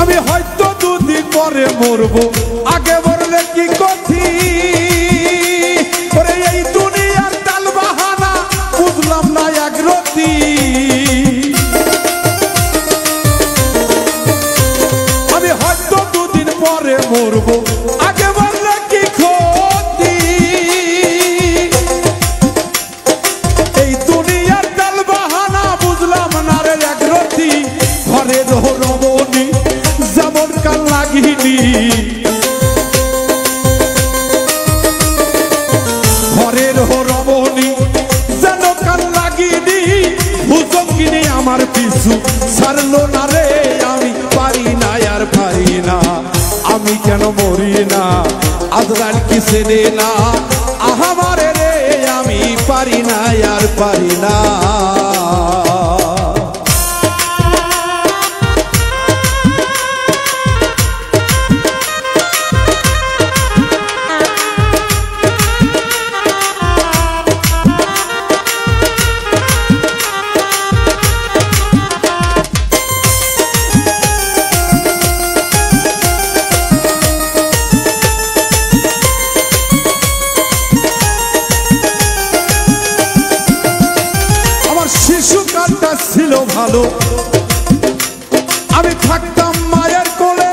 আমি হয়তো দুদিন পরে মরবো, আগে মরলে কি কথি। ওরে এই দুনিয়ার টাল বাহানা বুঝলাম না এক রতি। আমি হয়তো দুদিন পরে মরবো, আগে মরলে কি ক্ষতি। এই দুনিয়ার টাল বাহানা বুঝলাম না রে এক রতি। ঘরের রমণী যেমন কাল লাগিনি, ঘরের রমণী যেন কাল লাগিনি। ভুজঙ্গিনী আমার পিছু ছাড়লো না রে, আমি পারি না আর পারি না। আমি কেন মরি না, আজরাইল কি চেনে না আমারে রে। আমি পারি না আর পারি না। শিশুকালটা ছিল ভালো, আমি থাকতাম মায়ের কোলে।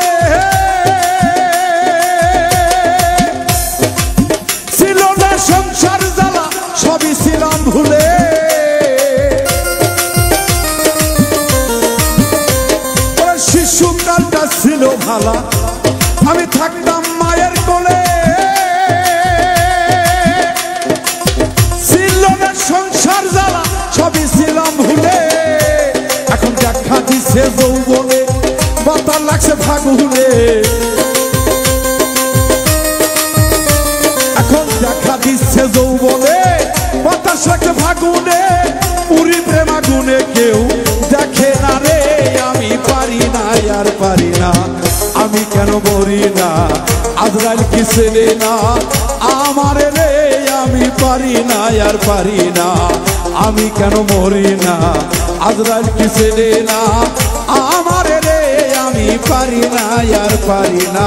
ছিল না সংসার জ্বালা, সবই ছিলাম ভুলে। শিশুকালটা ছিল ভালো, আমি থাকতাম মায়ের কোলে। ছিল না সংসার জ্বালা, সবই ছিলাম ভুলে। এখন দেখা দিচ্ছে যৌবনে, বাতার লাগছে ফাগুনে। এখন দেখা দিচ্ছে যৌবনে, বাতাস লাগছে ফাগুনে। পুরি প্রেমা গুনে কেউ দেখে না রে। আমি পারি না আর পারি না। আমি কেন মরি না, আজরাইল কি চেনে না আমারে রে। আমি পারি না আর পারি না। আমি কেন মরি না, আজরাইল কি চেনে না আমারে রে। আমি পারি না আর পারি না।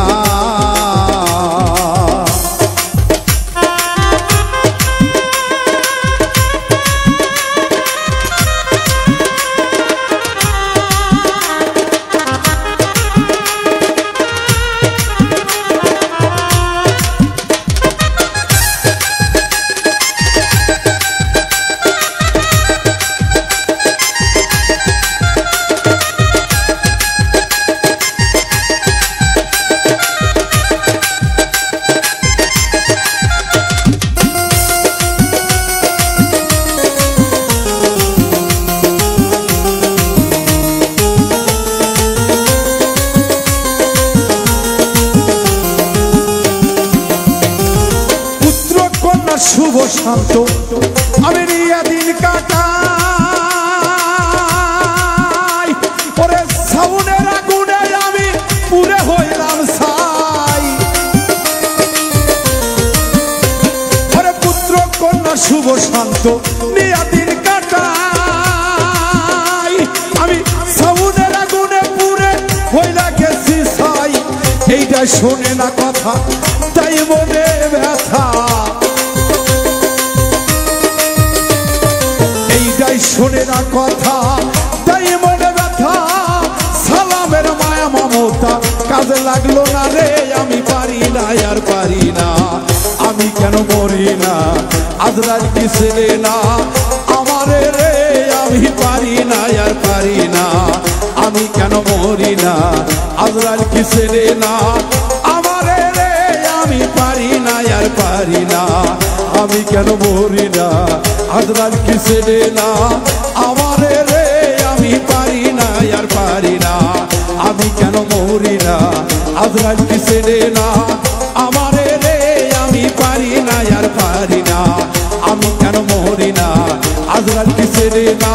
শুভ শান্ত আমি নিয়া দিন কাটাই। ওরে সাউনের আগুনে আমি পুরে হইলাম ছাই। ওরে পুত্র কন্যা শুভ শান্ত নিয়া দিন কাটাই। আমি সাউনের আগুনে পুরে হইলা গেছি ছাই। এইটা শোনে না কথা, তাই মনে ব্যথা। শোনে না কথা, তাই মনে ব্যথা। সালামের মায়া মমতা কাজে লাগলো না রে। আমি পারি না আর পারি না। আমি কেন মরি না, আজরাইল কি চেনে না আমারে রে। আমি পারি না আর পারি না। আমি কেন মরি না, আজরাইল কি চেনে না আমারে রে। আমি পারি না আর পারি না। আমি কেন মরি না, আজরাইল কি চেনে না আমারে রে। আমি পারি না আর পারি না। আমি কেন মরি না, আজরাইল কি চেনে না আমারে রে। আমি পারি না আর পারি না। আমি কেন মরি না, আজরাইল কি চেনে না